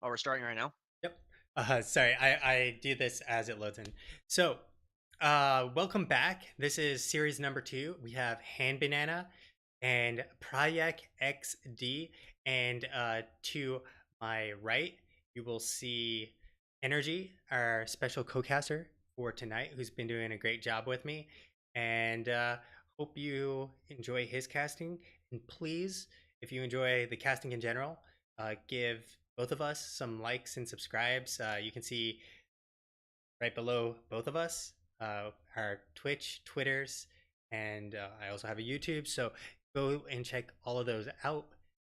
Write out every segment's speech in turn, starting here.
Oh, we're starting right now? Yep. Sorry, I do this as it loads in. So, welcome back. This is series number 2. We have Hand Banana and Proyect XD. And to my right, you will see Energy, our special co-caster for tonight, who's been doing a great job with me. And hope you enjoy his casting. And please, if you enjoy the casting in general, give both of us some likes and subscribes. You can see right below both of us our Twitch, Twitters, and I also have a YouTube. So go and check all of those out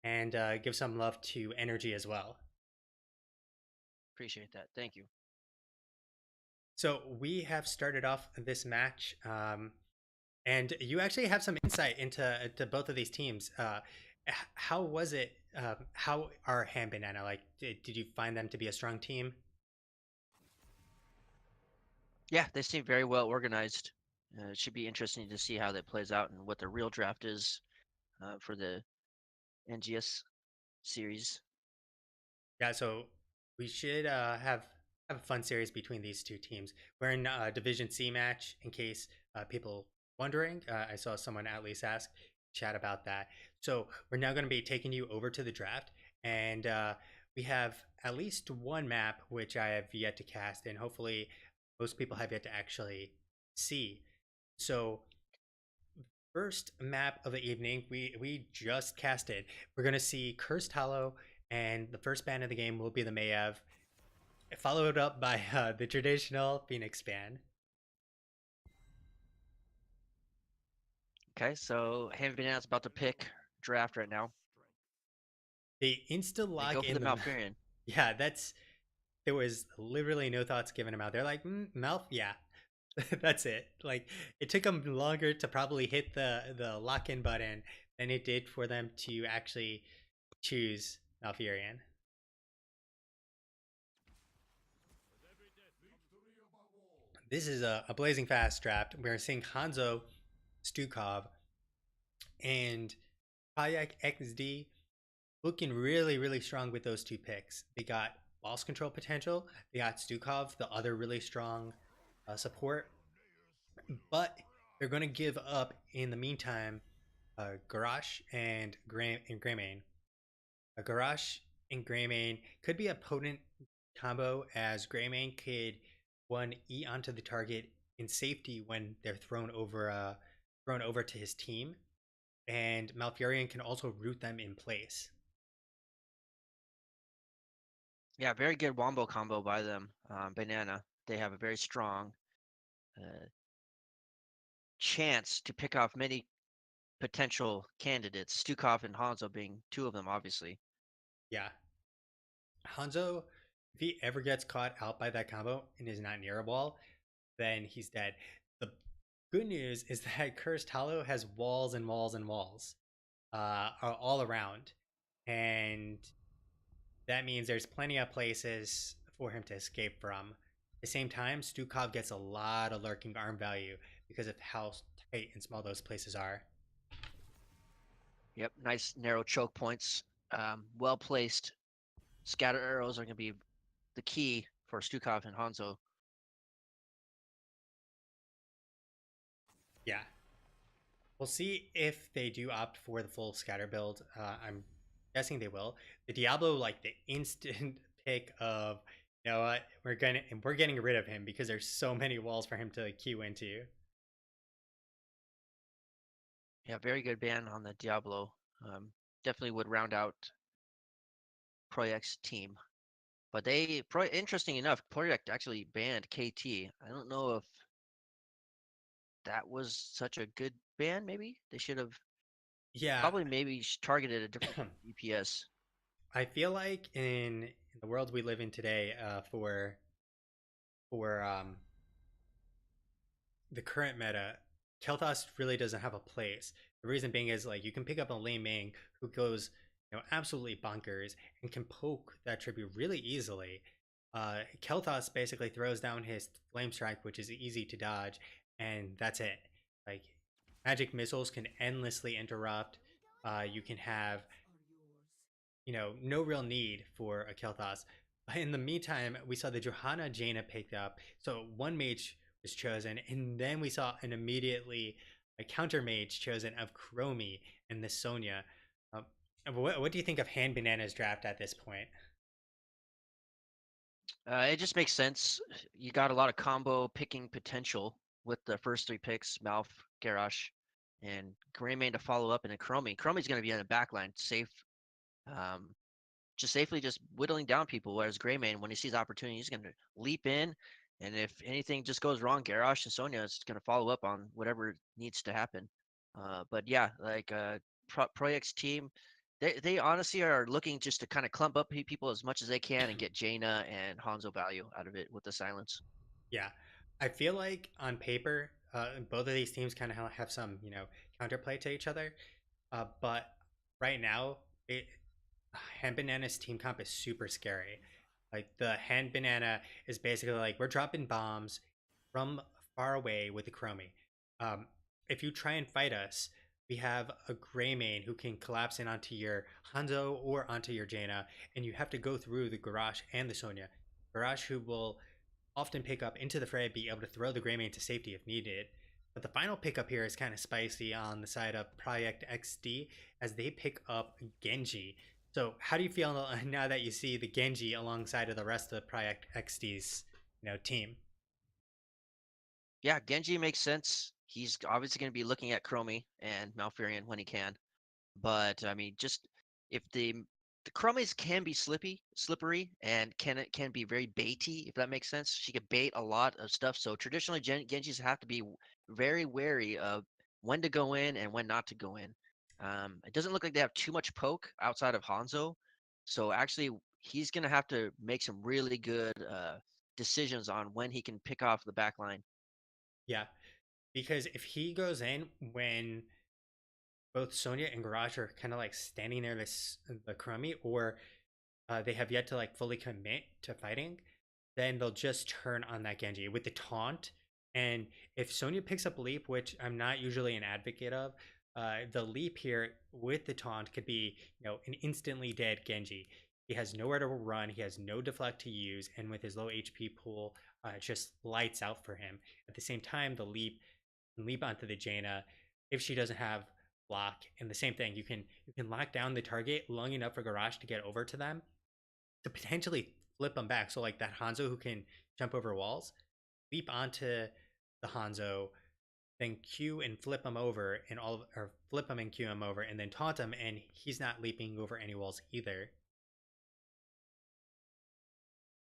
and give some love to Energy as well. Appreciate that. Thank you. So we have started off this match, and you actually have some insight into to both of these teams. How was it? How are Ham Banana like? Did you find them to be a strong team? Yeah, they seem very well organized. It should be interesting to see how that plays out and what the real draft is for the NGS series. Yeah, so we should have a fun series between these two teams. We're in Division C match. In case people wondering, I saw someone at least ask chat about that. So we're now going to be taking you over to the draft, and we have at least one map which I have yet to cast, and hopefully most people have yet to actually see. So first map of the evening, we just casted. We're gonna see Cursed Hollow, and the first ban of the game will be the Mayev, followed up by the traditional Phoenix ban. Okay, so Hand Banana's about to pick draft right now. They insta They go lock for the in the. Malfurion. Yeah, that's there was literally no thoughts given him out. They're like, Malf, yeah, that's it. Like it took them longer to probably hit the lock in button than it did for them to actually choose Malfurion. This is a blazing fast draft. We're seeing Hanzo, Stukov, and Kayak XD looking really, really strong with those two picks. They got boss control potential. They got Stukov, the other really strong support, but they're going to give up in the meantime Garrosh and Greymane. Garrosh and Greymane could be a potent combo as Greymane could one E onto the target in safety when they're thrown over to his team, and Malfurion can also root them in place. Yeah, very good wombo combo by them. Banana. They have a very strong uh, chance to pick off many potential candidates. Stukov and Hanzo being two of them, obviously. Yeah, Hanzo, if he ever gets caught out by that combo and is not near a wall, then he's dead. The good news is that Cursed Hollow has walls and walls and walls all around, and that means there's plenty of places for him to escape from. At the same time, Stukov gets a lot of lurking arm value because of how tight and small those places are. Yep, nice narrow choke points. Well placed scatter arrows are going to be the key for Stukov and Hanzo. Yeah, we'll see if they do opt for the full scatter build. I'm guessing they will. The Diablo, like the instant pick of, you know what, we're getting rid of him because there's so many walls for him to queue into. Yeah, very good ban on the Diablo. Definitely would round out Proyect's team. But interesting enough, Project actually banned KT. I don't know if that was such a good ban. Maybe they should have Yeah, probably maybe targeted a different DPS. I feel like in the world we live in today, for the current meta, Kel'Thas really doesn't have a place. The reason being is like you can pick up a Lei Ming who goes, absolutely bonkers and can poke that tribute really easily. Kel'Thas basically throws down his flame strike, which is easy to dodge, and that's it. Like magic missiles can endlessly interrupt. You can have no real need for a Kel'Thas. In the meantime, we saw the Johanna Jaina picked up. So one mage was chosen, and then we saw an immediately a counter mage chosen of Chromie and the Sonya. Um, what do you think of Hand Banana's draft at this point? It just makes sense. You got a lot of combo picking potential with the first three picks, Malf, Garrosh, and Greymane to follow up, and then Chromie. Chromie's going to be in the back line, safe, um, just safely just whittling down people. Whereas Greymane, when he sees opportunity, he's going to leap in, and if anything just goes wrong, Garrosh and Sonya is going to follow up on whatever needs to happen. But yeah, like Proyect's team, they honestly are looking just to kind of clump up people as much as they can and get Jaina and Hanzo value out of it with the silence. Yeah, I feel like on paper, both of these teams kind of have some, counterplay to each other. But right now, Hand Banana's team comp is super scary. Like the Hand Banana is basically like we're dropping bombs from far away with the Chromie. Um, if you try and fight us, we have a Greymane who can collapse in onto your Hanzo or onto your Jaina, and you have to go through the Garrosh and the Sonya. Garrosh who will often pick up into the fray, be able to throw the Greymane to safety if needed. But the final pickup here is kind of spicy on the side of Project XD as they pick up Genji. So how do you feel now that you see the Genji alongside of the rest of the Project XD's team? Yeah, Genji makes sense. He's obviously going to be looking at Chromie and Malfurion when he can. But I mean, just if the Chromies can be slippery, and can be very baity, if that makes sense. She could bait a lot of stuff. So traditionally, Genjis have to be very wary of when to go in and when not to go in. It doesn't look like they have too much poke outside of Hanzo, so actually he's gonna have to make some really good decisions on when he can pick off the back line. Yeah, because if he goes in when both Sonya and Garage are kind of like standing there, this the Crummy, or they have yet to like fully commit to fighting, then they'll just turn on that Genji with the taunt. And if Sonya picks up leap, which I'm not usually an advocate of, the leap here with the taunt could be, an instantly dead Genji. He has nowhere to run. He has no deflect to use, and with his low HP pool, it just lights out for him. At the same time, the leap can leap onto the Jaina if she doesn't have block. And the same thing, you can lock down the target long enough for Garage to get over to them to potentially flip them back. So like that Hanzo who can jump over walls, leap onto the Hanzo, then Q and flip him over, and or flip him and Q him over, and then taunt him, and he's not leaping over any walls either.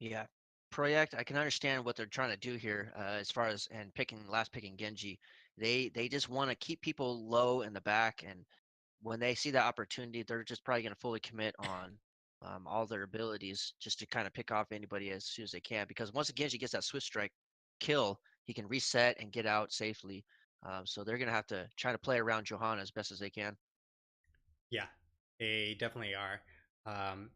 Yeah. Proyect, I can understand what they're trying to do here, as far as and picking Genji. They just want to keep people low in the back, and when they see that opportunity, they're just probably going to fully commit on all their abilities just to kind of pick off anybody as soon as they can. Because once Genji gets that Swift Strike kill, he can reset and get out safely. So they're going to have to try to play around Johanna as best as they can. Yeah, they definitely are. Um,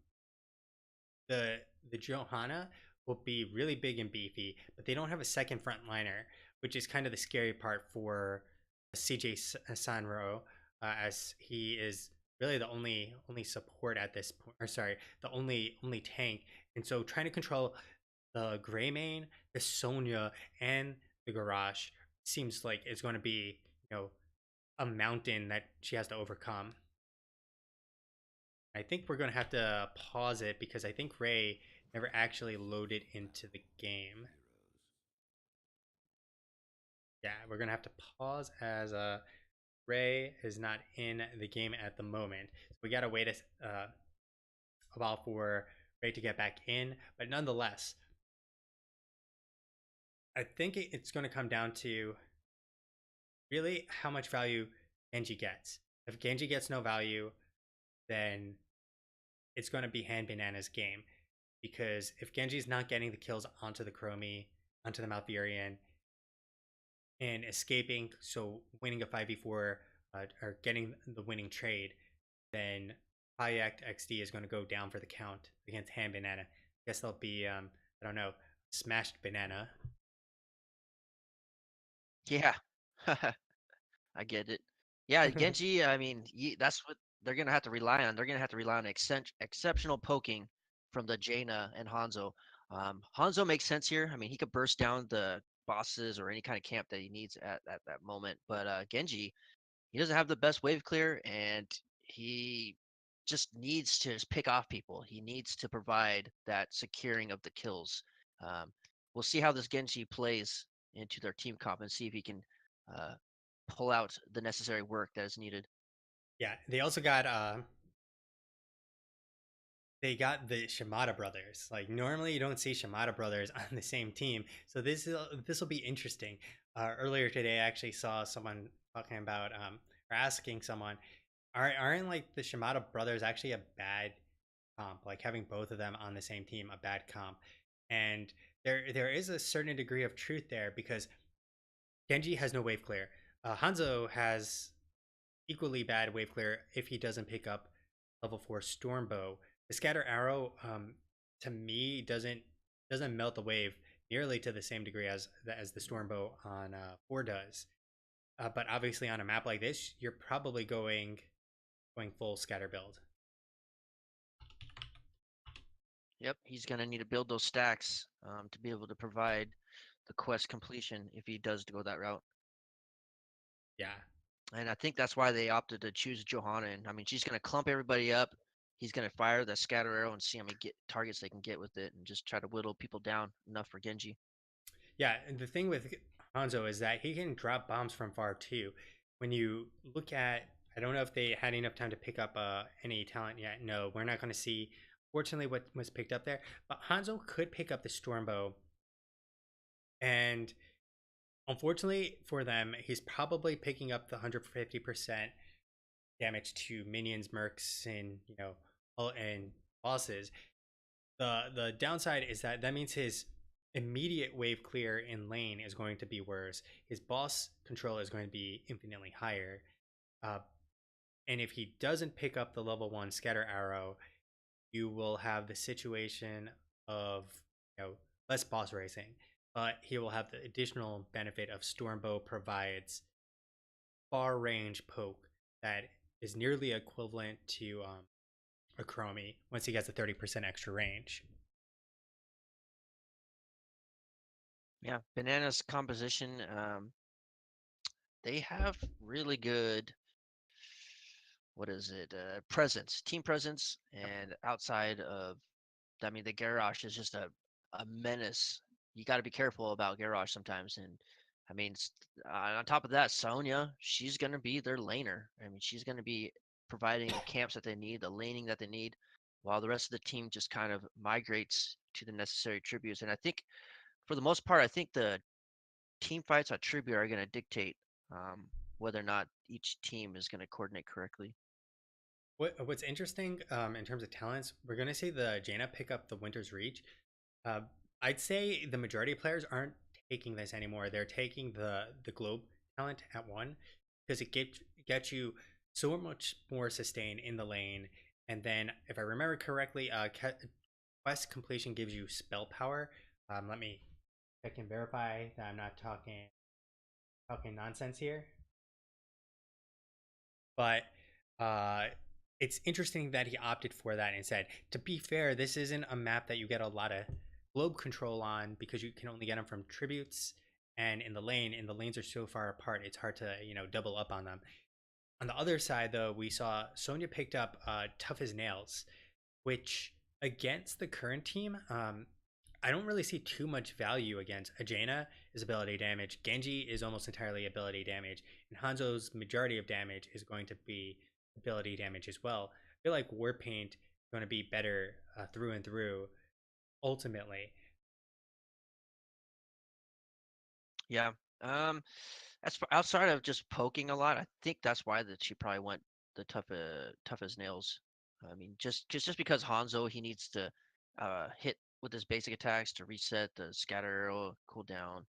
the the Johanna will be really big and beefy, but they don't have a second front liner, which is kind of the scary part for CJ Sanro, as he is really the only support at this point, or sorry, the only tank. And so trying to control the Greymane, the Sonya, and the Garage seems like it's going to be a mountain that she has to overcome. I think we're going to have to pause it because I think Ray never actually loaded into the game. Yeah, we're going to have to pause as Ray is not in the game at the moment. So we got to wait a while for Ray to get back in. But nonetheless, I think it's going to come down to really how much value Genji gets. If Genji gets no value, then it's going to be Hand Banana's game. Because if Genji's not getting the kills onto the Chromie, onto the Malfurion, and escaping, so winning a 5v4 or getting the winning trade, then Project XD is going to go down for the count against Hand Banana. I guess they'll be, I don't know, smashed banana. Yeah, I get it. Yeah, Genji. I mean, that's what they're gonna have to rely on exceptional poking from the Jaina and Hanzo. Hanzo makes sense here. I mean, he could burst down the bosses or any kind of camp that he needs at that moment. But Genji, he doesn't have the best wave clear, and he just needs to just pick off people. He needs to provide that securing of the kills. Um, we'll see how this Genji plays into their team comp and see if he can uh, pull out the necessary work that is needed. Yeah, they got the Shimada brothers. Like normally you don't see Shimada brothers on the same team, so this will be interesting. Earlier today, I actually saw someone talking about or asking someone, aren't like the Shimada brothers actually a bad comp? Like having both of them on the same team a bad comp? And there is a certain degree of truth there because Genji has no wave clear. Hanzo has equally bad wave clear if he doesn't pick up level 4 Stormbow. The scatter arrow to me doesn't melt the wave nearly to the same degree as the Stormbow on 4 does. But obviously on a map like this, you're probably going full scatter build. Yep, he's gonna need to build those stacks to be able to provide the quest completion if he does go that route. Yeah. And I think that's why they opted to choose Johanna. And I mean, she's gonna clump everybody up. He's gonna fire the scatter arrow and see how many get targets they can get with it, and just try to whittle people down enough for Genji. Yeah, and the thing with Hanzo is that he can drop bombs from far too. When you look at, I don't know if they had enough time to pick up any talent yet. No, we're not going to see, fortunately, what was picked up there. But Hanzo could pick up the Stormbow, and unfortunately for them, he's probably picking up the 150% damage to minions, mercs, and and bosses. The downside is that means his immediate wave clear in lane is going to be worse. His boss control is going to be infinitely higher. Uh, and if he doesn't pick up the level 1 scatter arrow, you will have the situation of less boss racing. But he will have the additional benefit of Stormbow provides far range poke that is nearly equivalent to a Chromie once he gets a 30% extra range. Yeah, Banana's composition. They have really good, what is it, presence, team presence, and outside of, I mean, the Garrosh is just a menace. You got to be careful about Garrosh sometimes, and I mean, on top of that, Sonya, she's gonna be their laner. I mean, she's gonna be providing the camps that they need, the laning that they need, while the rest of the team just kind of migrates to the necessary tributes. And I think, for the most part, I think the team fights on tribute are gonna dictate whether or not each team is gonna coordinate correctly. What's interesting in terms of talents, we're going to see the Jaina pick up the Winter's Reach. Uh, I'd say the majority of players aren't taking this anymore. They're taking the Globe talent at 1 because it gets you so much more sustain in the lane. And then, if I remember correctly, quest completion gives you spell power. Let me check and verify that I'm not talking nonsense here. But uh, it's interesting that he opted for that and said, to be fair, this isn't a map that you get a lot of globe control on because you can only get them from tributes and in the lanes are so far apart, it's hard to double up on them. On the other side, though, we saw Sonya picked up Tough as Nails, which against the current team, I don't really see too much value against. Ajana is ability damage, Genji is almost entirely ability damage, and Hanzo's majority of damage is going to be ability damage as well. I feel like Warpaint is going to be better through and through ultimately. Yeah. Outside of just poking a lot, I think that's why that she probably went the tough as nails. I mean, just because Hanzo, he needs to hit with his basic attacks to reset the scatter arrow cooldown.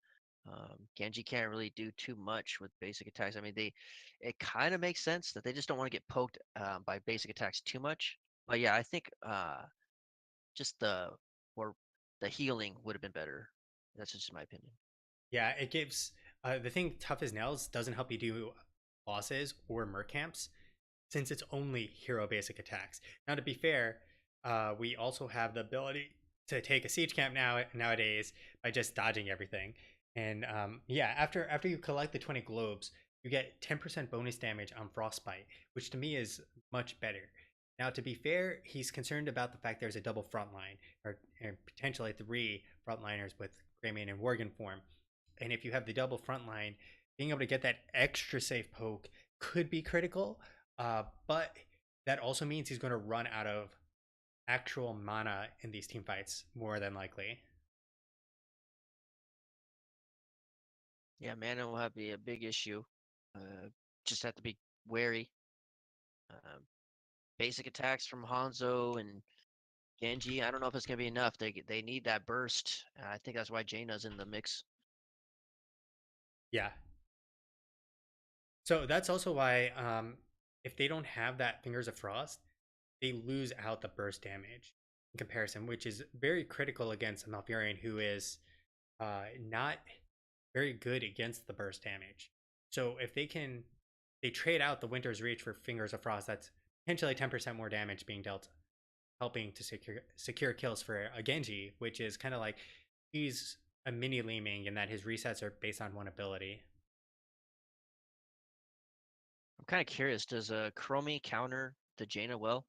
Genji can't really do too much with basic attacks. I mean, it kind of makes sense that they just don't want to get poked by basic attacks too much. But yeah, I think just or the healing would have been better. That's just my opinion. Yeah, it gives the thing Tough as Nails doesn't help you do bosses or merc camps. since it's only hero basic attacks. Now, to be fair, we also have the ability to take a siege camp nowadays by just dodging everything. And yeah, after you collect the 20 globes, you get 10% bonus damage on frostbite, which to me is much better. Now, to be fair, he's concerned about the fact there's a double front line, or potentially three frontliners with Greymane and Worgen form. And if you have the double front line, being able to get that extra safe poke could be critical. But that also means he's going to run out of actual mana in these team fights more than likely. Yeah, mana will have to be a big issue. Just have to be wary. Um, Basic attacks from Hanzo and Genji. I don't know if it's gonna be enough. They need that burst. I think that's why Jaina's in the mix. Yeah. So that's also why if they don't have that Fingers of Frost, they lose out the burst damage in comparison, which is very critical against a Malfurion who is not very good against the burst damage. So if they trade out the Winter's Reach for Fingers of Frost, that's potentially 10% more damage being dealt, helping to secure kills for a Genji, which is kind of like he's a mini Li Ming in that his resets are based on one ability. I'm kind of curious. Does Chromie counter the Jaina well?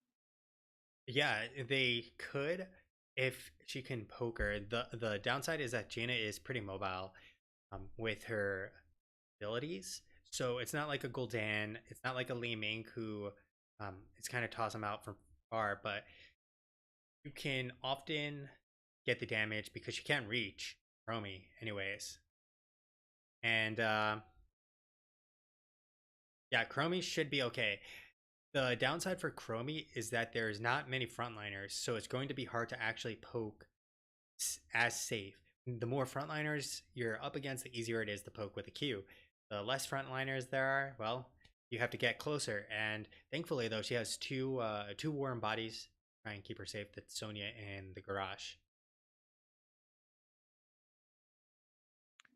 Yeah, they could if she can poke her. The downside is that Jaina is pretty mobile with her abilities. So it's not like a Gul'dan, it's not like a Li Ming who it's kind of toss him out from far, but you can often get the damage because she can't reach Romy anyways. And yeah, Chromie should be okay. The downside for Chromie is that there's not many frontliners, so it's going to be hard to actually poke as safe. The more frontliners you're up against, the easier it is to poke with a Q. The less frontliners there are, well, you have to get closer. And thankfully, though, she has two warm bodies to try and keep her safe. That's Sonya and the Garage.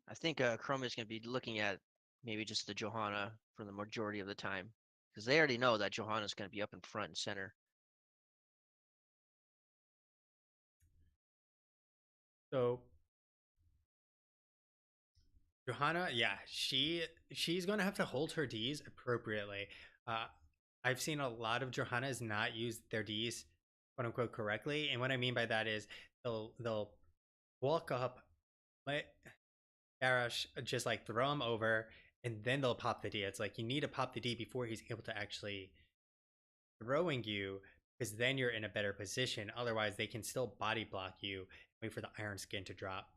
I think Chromie is gonna be looking at maybe just the Johanna for the majority of the time because they already know that Johanna's gonna be up in front and center. So Johanna, yeah, she's gonna have to hold her D's appropriately. Uh, I've seen a lot of Johannas not use their D's quote unquote correctly, and what I mean by that is they'll walk up, let Arash just like throw him over, and then they'll pop the D. It's like you need to pop the D before he's able to actually throwing you, because then you're in a better position. Otherwise, they can still body block you, wait for the Iron Skin to drop.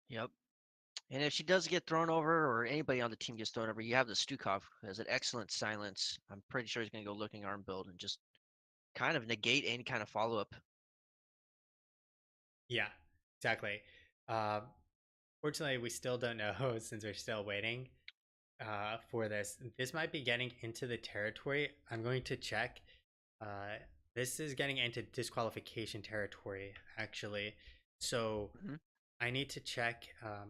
Yep. And if she does get thrown over, or anybody on the team gets thrown over, you have the Stukov who has an excellent silence. I'm pretty sure he's gonna go looking arm build and just kind of negate any kind of follow up. Yeah, exactly. Fortunately, we still don't know since we're still waiting for this. This might be getting into the territory. I'm going to check. Uh, this is getting into disqualification territory, actually. So Mhm. I need to check what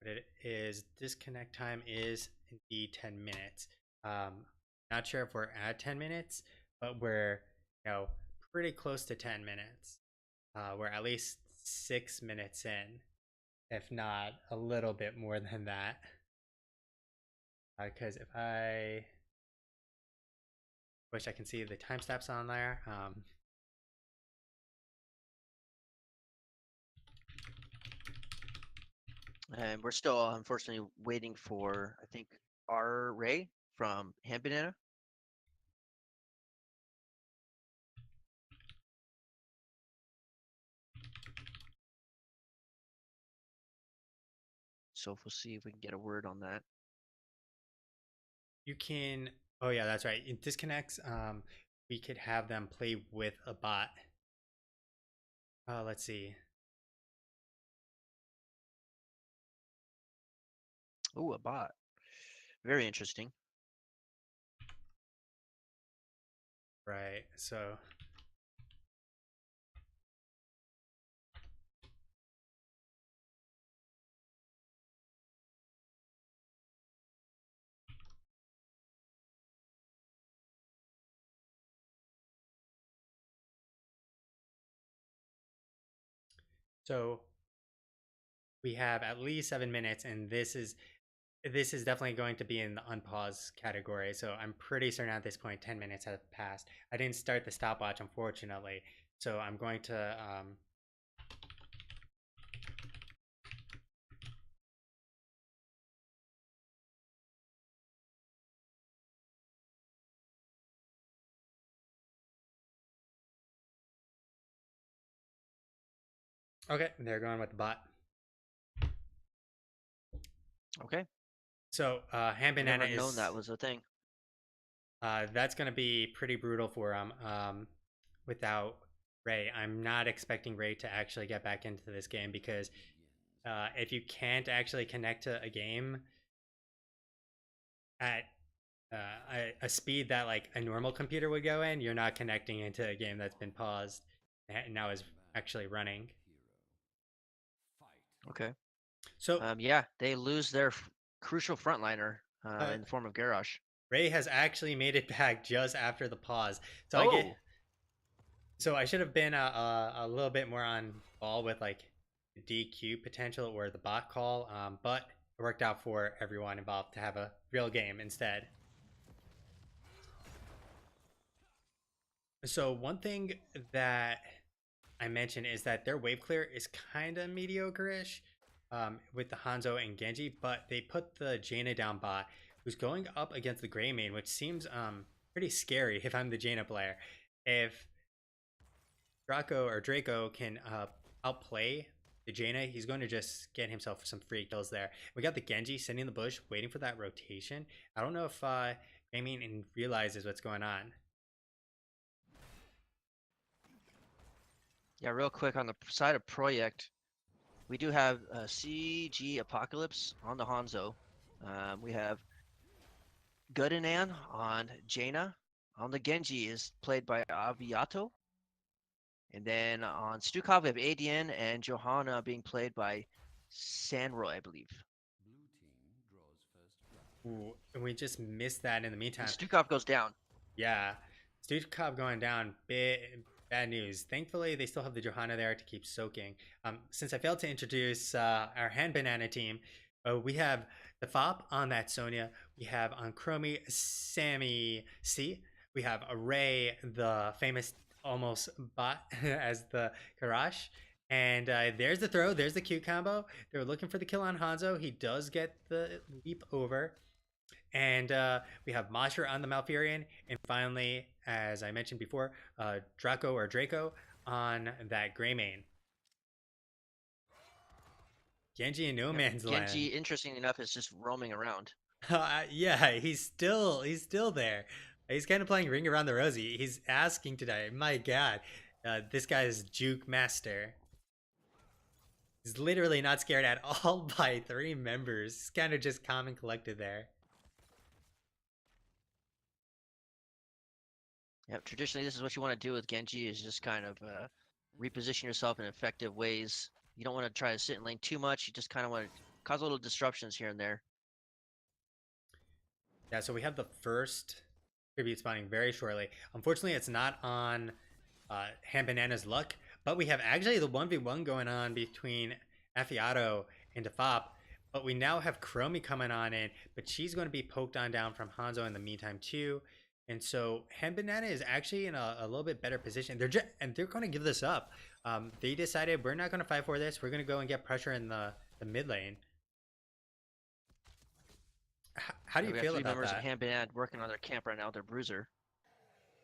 it is. Disconnect time is indeed 10 minutes. Not sure if we're at 10 minutes, but we're pretty close to 10 minutes. We're at least 6 minutes in, if not a little bit more than that. Because if I wish I can see the timestamps on there. And we're still unfortunately waiting for I think R Ray from Hand Banana. So we'll see if we can get a word on that. You can. Oh yeah, that's right. In disconnects, we could have them play with a bot. Let's see. Oh, a bot. Very interesting. Right. So So we have at least 7 minutes, and this is definitely going to be in the unpause category. So I'm pretty certain at this point 10 minutes have passed. I didn't start the stopwatch, unfortunately. So I'm going to okay, they're going with the bot. Okay. So Hand I never Banana known that is was a thing. that's going to be pretty brutal for him without Ray. I'm not expecting Ray to actually get back into this game because if you can't actually connect to a game at a speed that like a normal computer would go in, you're not connecting into a game that's been paused and now is actually running. Okay. So Yeah, they lose their crucial frontliner uh, in the form of Garrosh. Ray has actually made it back just after the pause. So I get Oh, so I should have been a little bit more on ball with like the DQ potential or the bot call, but it worked out for everyone involved to have a real game instead. So one thing that I mentioned is that their wave clear is kind of mediocre-ish with the Hanzo and Genji, but they put the Jaina down bot, who's going up against the Grey Main, which seems pretty scary if I'm the Jaina player. If Draco can outplay the Jaina, he's going to just get himself some free kills there. We got the Genji sitting in the bush waiting for that rotation. I don't know if Grey Main realizes what's going on. yeah, real quick on the side of Proyect, we do have CG Apocalypse on the Hanzo. We have Goodanan on Jaina. On the Genji is played by Aviato. And then on Stukov, we have Adian and Johanna being played by Sanroy, I believe. Ooh, and we just missed that in the And meantime. Stukov goes down. Yeah, Steve Cobb going down. Bad news. Thankfully, they still have the Johanna there to keep soaking. Since I failed to introduce our hand banana team, we have the Fop on that Sonya. We have on Chromie Sammy C. We have Ray, the famous almost bot as the Karash. And there's the throw. There's the Q combo. They're looking for the kill on Hanzo. He does get the leap over. And we have Mashra on the Malfurion. And finally, as I mentioned before, Draco on that Greymane. Genji in no Yep. man's Genji, land. interesting enough, is just roaming around. Yeah, he's still there. He's kind of playing Ring Around the Rosie. He's asking to die. My God, this guy is Juke Master. He's literally not scared at all by 3 members. He's kind of just calm and collected there. Yep. Traditionally, this is what you want to do with Genji, is just kind of reposition yourself in effective ways. You don't want to try to sit in lane too much. You just kind of want to cause a little disruptions here and there. Yeah, so we have the first tribute spawning very shortly. Unfortunately, it's not on Hand Banana's luck, but we have actually the 1v1 going on between Afiato and Defop. But we now have Chromie coming on in, but she's going to be poked on down from Hanzo in the meantime too. And so Hand Banana is actually in a little bit better position. They're going to give this up. They decided we're not going to fight for this. We're going to go and get pressure in the mid lane. How do Yeah, you we have feel three about members of that? Handband working on their camp right now. Their bruiser.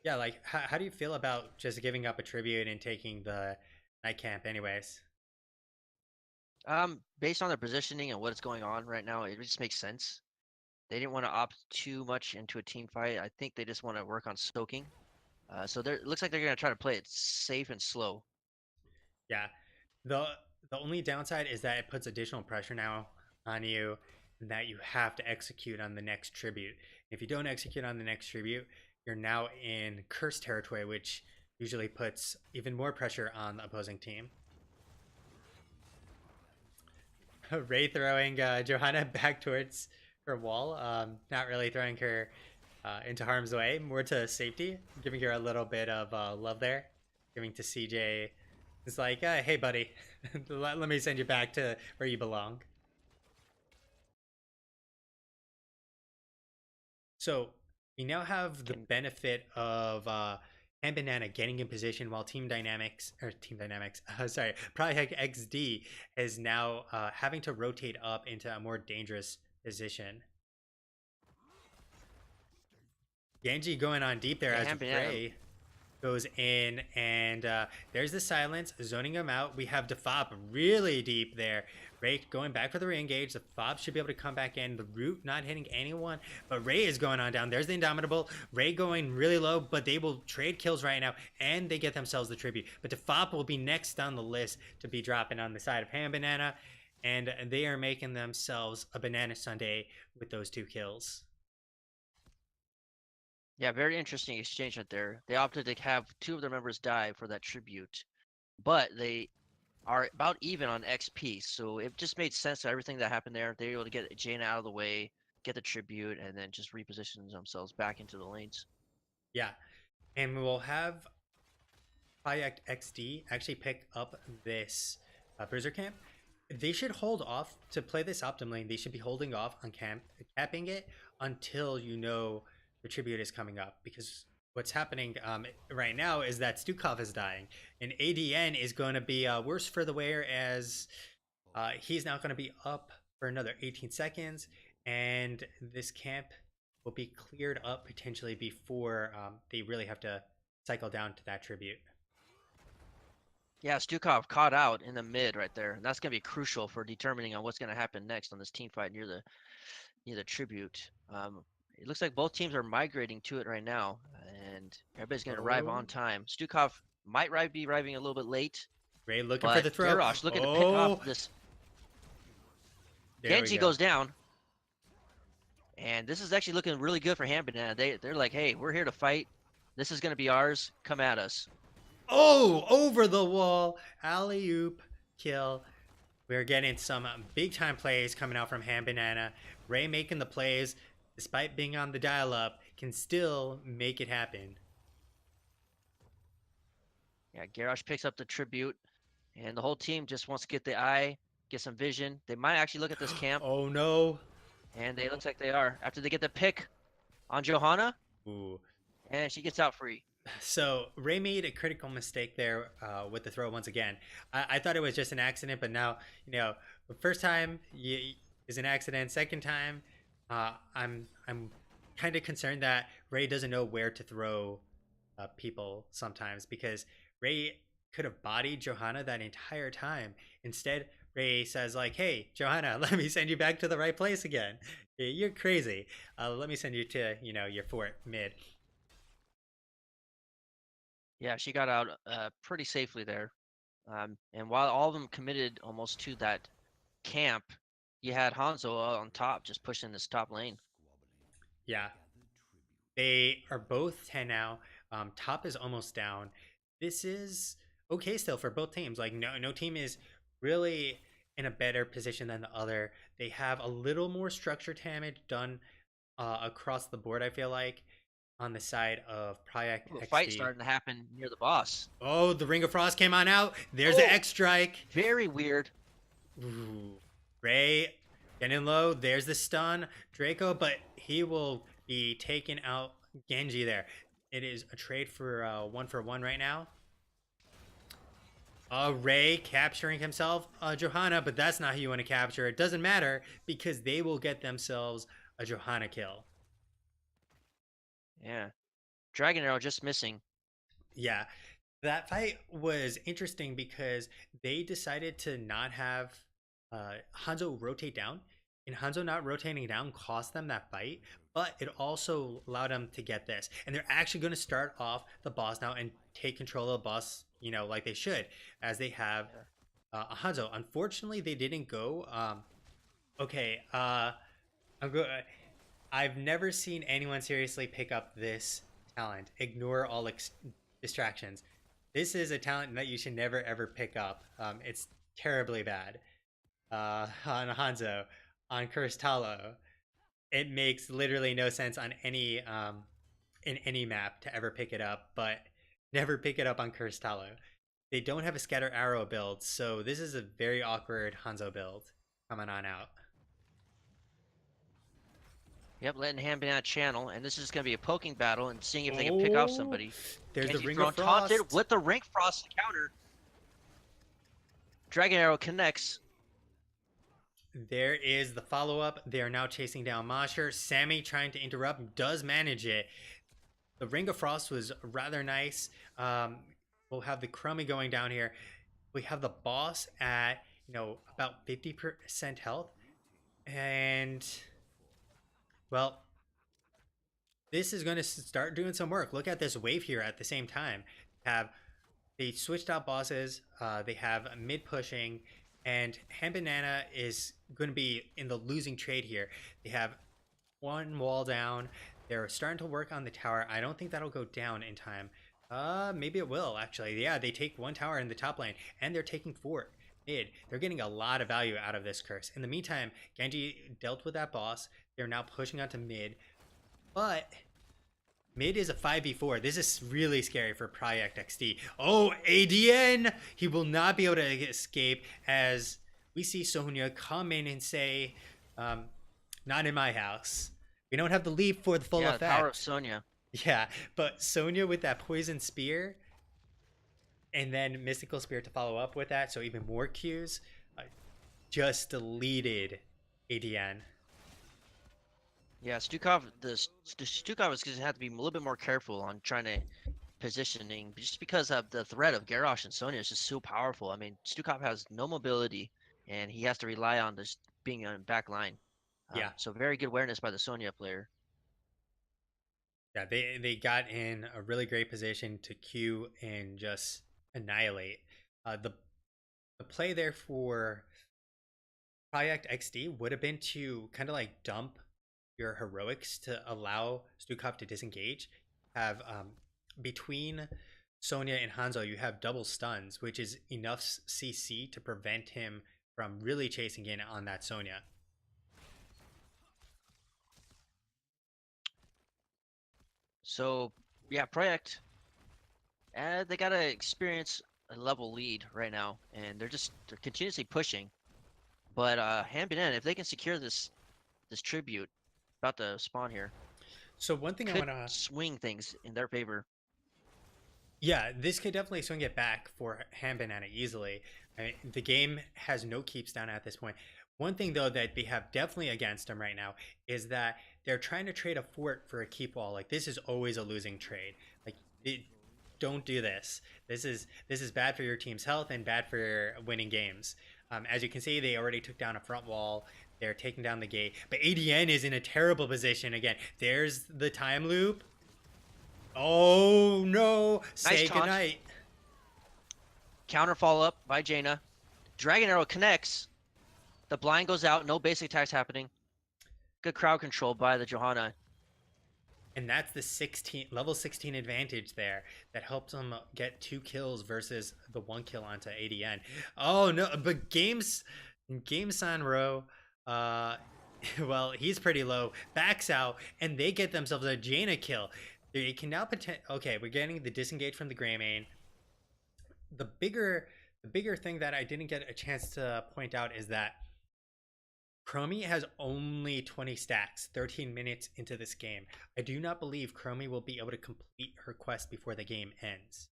Yeah, like how do you feel about just giving up a tribute and taking the night camp anyways? Based on their positioning and what's going on right now, it just makes sense. They didn't want to opt too much into a team fight. I think they just want to work on soaking. So it looks like they're gonna try to play it safe and slow. Yeah. The the only downside is that it puts additional pressure now on you and that you have to execute on the next tribute. If you don't execute on the next tribute, you're now in curse territory, which usually puts even more pressure on the opposing team. Ray throwing Johanna back towards her wall, not really throwing her into harm's way, more to safety, giving her a little bit of love there, giving to CJ It's like, hey, buddy, let me send you back to where you belong. So we now have the Can benefit of and Banana getting in position while sorry, Project XD is now having to rotate up into a more dangerous position. Genji going on deep there yeah, as hand banana. Ray goes in, and there's the silence zoning him out. We have Defop really deep there. Ray going back for the re-engage. The Fob should be able to come back in. The root not hitting anyone, but Ray is going on down. There's the Indomitable. Ray going really low, but they will trade kills right now, and they get themselves the tribute. But Defop will be next on the list to be dropping on the side of Ham Banana, and they are making themselves a banana sundae with those 2 kills. Yeah, very interesting exchange right there. They opted to have two of their members die for that tribute, but they are about even on XP, so it just made sense to everything that happened there. They were able to get Jaina out of the way, get the tribute, and then just reposition themselves back into the lanes. Yeah, and we'll have Proyect XD actually pick up this Bruiser Camp. They should hold off to play this optimally. They should be holding off on capping it until you know the tribute is coming up. Because what's happening right now is that Stukov is dying, and ADN is going to be worse for the wear as he's now going to be up for another 18 seconds, and this camp will be cleared up potentially before they really have to cycle down to that tribute. Yeah, Stukov caught out in the mid right there, and that's gonna be crucial for determining on what's gonna happen next on this team fight near the tribute. It looks like both teams are migrating to it right now, and everybody's gonna arrive Oh, on time. Stukov might be arriving a little bit late, Ray looking for but the throw. Garrosh looking to pick off Oh, this. there we Genji go. goes down, and this is actually looking really good for Hand Banana. They're like, hey, we're here to fight. This is gonna be ours. Come at us. Oh, over the wall. Alley oop kill. We're getting some big time plays coming out from Ham Banana. Ray making the plays, despite being on the dial up, can still make it happen. Yeah, Garrosh picks up the tribute, and the whole team just wants to get the eye, get some vision. They might actually look at this camp, Oh no. and they looks like they are. After they get the pick on Johanna, Ooh. and she gets out free. So Ray made a critical mistake there with the throw once again. I thought it was just an accident, but now the first time is an accident. Second time, I'm kind of concerned that Ray doesn't know where to throw people sometimes because Ray could have bodied Johanna that entire time. Instead, Ray says like, "Hey, Johanna, let me send you back to the right place again. You're crazy. Let me send you to your fort mid." Yeah, she got out pretty safely there. And while all of them committed almost to that camp, you had Hanzo on top, just pushing this top lane. Yeah, they are both 10 now. Top is almost down. This is okay still for both teams. Like no team is really in a better position than the other. They have a little more structure damage done across the board. I feel like on the side of Project Ooh, a fight XD. starting to happen near the boss. Oh, the Ring of Frost came on out. There's the Oh, X strike. very weird. Ooh. Ray getting low. There's the stun. Draco, but he will be taking out Genji there. It is a trade for 1-for-1 right now. Ray capturing himself Johanna, but that's not who you want to capture. It doesn't matter because they will get themselves a Johanna kill. Yeah, Dragon Arrow just missing. Yeah, that fight was interesting because they decided to not have Hanzo rotate down, and Hanzo not rotating down cost them that fight, but it also allowed them to get this. And they're actually going to start off the boss now and take control of the boss, like they should, as they have Yeah. a Hanzo. Unfortunately, they didn't go. Okay, I'm go- I've never seen anyone seriously pick up this talent. Ignore all distractions. This is a talent that you should never ever pick up. It's terribly bad. On Hanzo, on Cursed Hollow, it makes literally no sense on any in any map to ever pick it up, but never pick it up on Cursed Hollow. They don't have a scatter arrow build, so this is a very awkward Hanzo build coming on out. Yep, letting Han Banana channel, and this is going to be a poking battle and seeing if they can pick off Oh, somebody. there's the Genji Ring of thrown taunted Frost. with the Ring Frost counter. Dragon Arrow connects. There is the follow up. They are now chasing down Mosher. Sammy trying to interrupt, does manage it. The Ring of Frost was rather nice. We'll have the Crummy going down here. We have the boss at about 50% health, and well, this is going to start doing some work. Look at this wave here at the same time. Have they switched out bosses? They have mid pushing, and Ham Banana is going to be in the losing trade here. They have one wall down. They're starting to work on the tower. I don't think that'll go down in time. Maybe it will actually. Yeah, they take one tower in the top lane, and they're taking fort mid. They're getting a lot of value out of this curse. In the meantime, Genji dealt with that boss. They're now pushing onto mid, but mid is a 5v4. This is really scary for Proyect XD. Oh, ADN! He will not be able to escape as we see Sonya come in and say, not in my house. We don't have the leap for the full Yeah, the power of effect. Sonya. Yeah, but Sonya with that poison spear and then mystical spear to follow up with that, so even more Qs, just deleted ADN. Yeah, Stukov, the Stukov is going to have to be a little bit more careful on trying to positioning, just because of the threat of Garrosh and Sonya is just so powerful. I mean, Stukov has no mobility, and he has to rely on this being on back line. Yeah, So very good awareness by the Sonya player. yeah, they got in a really great position to Q and just annihilate. The play there for Project XD would have been to kind of like dump your heroics to allow Stukov to disengage. Have between Sonya and Hanzo, you have double stuns, which is enough CC to prevent him from really chasing in on that Sonya. So yeah, Project, they got to experience a level lead right now, and they're continuously pushing. But Han Banana, if they can secure this tribute about to spawn here, So one thing I could want to swing things in their favor. Yeah, this could definitely swing it back for Ham Banana easily. I mean, the game has no keeps down at this point. One thing though that they have definitely against them right now is that they're trying to trade a fort for a keep wall. Like this is always a losing trade. Like don't do this. This is bad for your team's health and bad for your winning games. As you can see, they already took down a front wall. They're taking down the gate, but ADN is in a terrible position again. There's the time loop. Oh no! Nice Say taunt. goodnight. Counter follow up by Jaina. Dragon Arrow connects. The blind goes out. No basic attacks happening. Good crowd control by the Johanna. And that's the 16 level 16 advantage there that helps them get 2 kills versus the 1 kill onto ADN. Oh no, but Games Sanro, well, he's pretty low. Backs out, and they get themselves a Jaina kill. They can now okay, we're getting the disengage from the Greymane. The bigger thing that I didn't get a chance to point out is that Chromie has only 20 stacks 13 minutes into this game. I do not believe Chromie will be able to complete her quest before the game ends.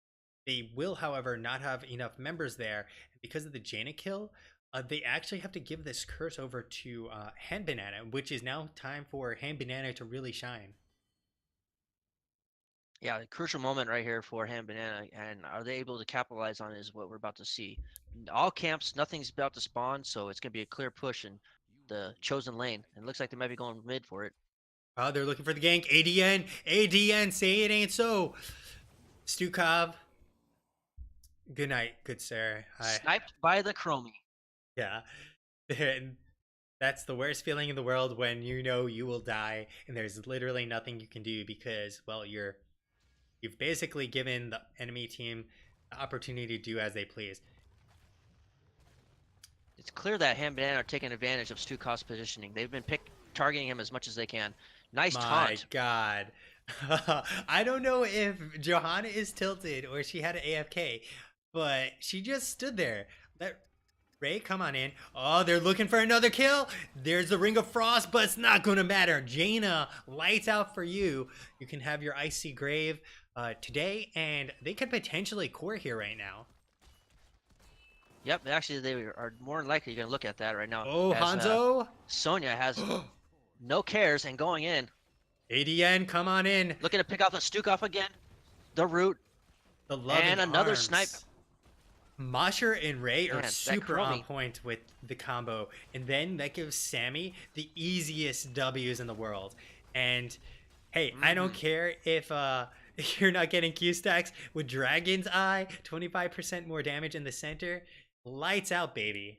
They will, however, not have enough members there. And because of the Jaina kill, they actually have to give this curse over to Han Banana, which is now time for Han Banana to really shine. Yeah, the crucial moment right here for Han Banana, and are they able to capitalize on it is what we're about to see. All camps, nothing's about to spawn, so it's gonna be a clear push in the chosen lane. And it looks like they might be going mid for it. Oh, they're looking for the gank. ADN, say it ain't so. Stukov, good night, good sir. Sniped by the Chromie. Yeah. That's the worst feeling in the world when you know you will die and there's literally nothing you can do because, well, you've basically given the enemy team the opportunity to do as they please. It's clear that Han Banana are taking advantage of Stukov's positioning. They've been targeting him as much as they can. Nice My taunt. God. I don't know if Johanna is tilted or she had an AFK, but she just stood there. Let Ray come on in. Oh, they're looking for another kill. There's the Ring of Frost, but it's not going to matter. Jaina, lights out for you. You can have your Icy Grave today, and they could potentially core here right now. Yep, actually they are more than likely going to look at that right now Oh, as Hanzo. Sonya has no cares and going in, ADN, come on in. looking to pick off the Stukov again, the root, The loving and another snipe. arms. Masher and Ray are Man, that super on Chromie. point with the combo, and then that gives Sammy the easiest W's in the world. And hey, I don't care if you're not getting Q stacks with Dragon's Eye, 25% more damage in the center. Lights out, baby.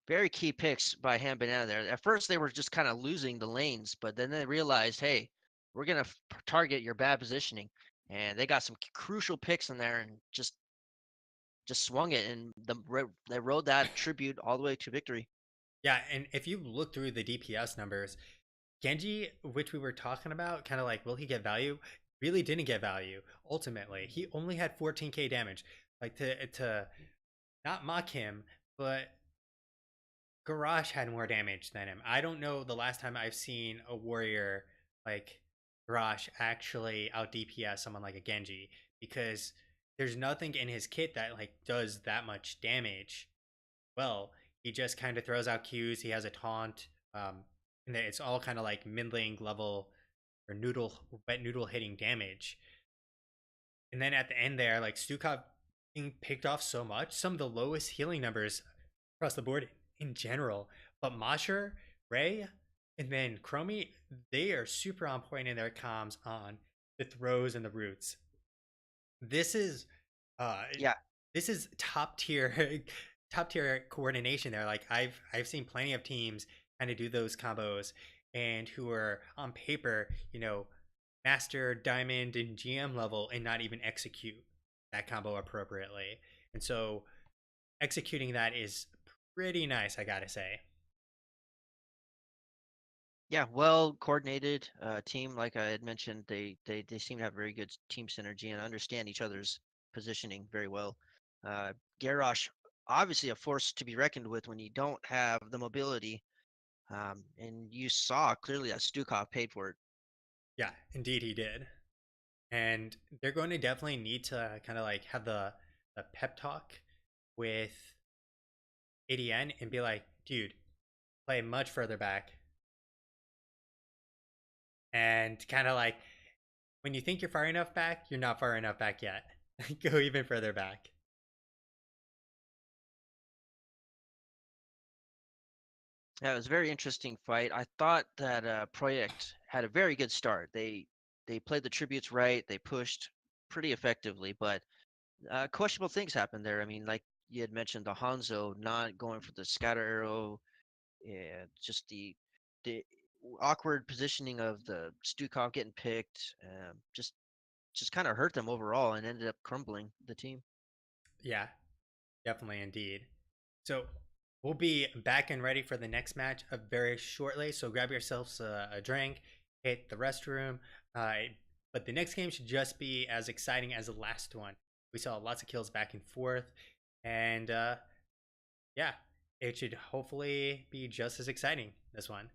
Very key picks by Ham Banana there. At first, they were just kind of losing the lanes, but then they realized, hey, we're gonna target your bad positioning, and they got some crucial picks in there and just swung it, and they rode that tribute all the way to victory. Yeah, and if you look through the DPS numbers, Genji, which we were talking about, kind of like, will he get value? Really didn't get value. Ultimately, he only had 14k damage. Like to not mock him, but Garrosh had more damage than him. I don't know the last time I've seen a warrior like Garrosh actually out DPS someone like a Genji, because there's nothing in his kit that like does that much damage. Well, he just kind of throws out Qs. He has a taunt, and it's all kind of like middling level or wet noodle hitting damage. And then at the end there, like Stukov being picked off so much, some of the lowest healing numbers across the board in general. But Masher, Ray, and then Chromie, they are super on point in their comms on the throws and the roots. This is uh Yeah, this is top tier top tier coordination there. Like I've seen plenty of teams kind of do those combos and who are on paper, master, diamond, and GM level and not even execute that combo appropriately. And so executing that is pretty nice, I gotta say. yeah, well coordinated team. Like I had mentioned, they seem to have very good team synergy and understand each other's positioning very well. Uh, Garrosh, obviously a force to be reckoned with when you don't have the mobility. And you saw clearly that Stukov paid for it. Yeah, indeed he did. And they're going to definitely need to kind of like have the pep talk with ADN and be like, dude, play much further back. And kind of like, when you think you're far enough back, you're not far enough back yet. Go even further back. Yeah, it was a very interesting fight. I thought that Proyect had a very good start. They played the tributes right. They pushed pretty effectively, but questionable things happened there. I mean, like you had mentioned, the Hanzo not going for the scatter arrow, and just the awkward positioning of the Stukov getting picked, just kind of hurt them overall and ended up crumbling the team. Yeah, definitely indeed. So we'll be back and ready for the next match very shortly. So grab yourselves a drink, hit the restroom. But the next game should just be as exciting as the last one. We saw lots of kills back and forth. And yeah, it should hopefully be just as exciting, this one.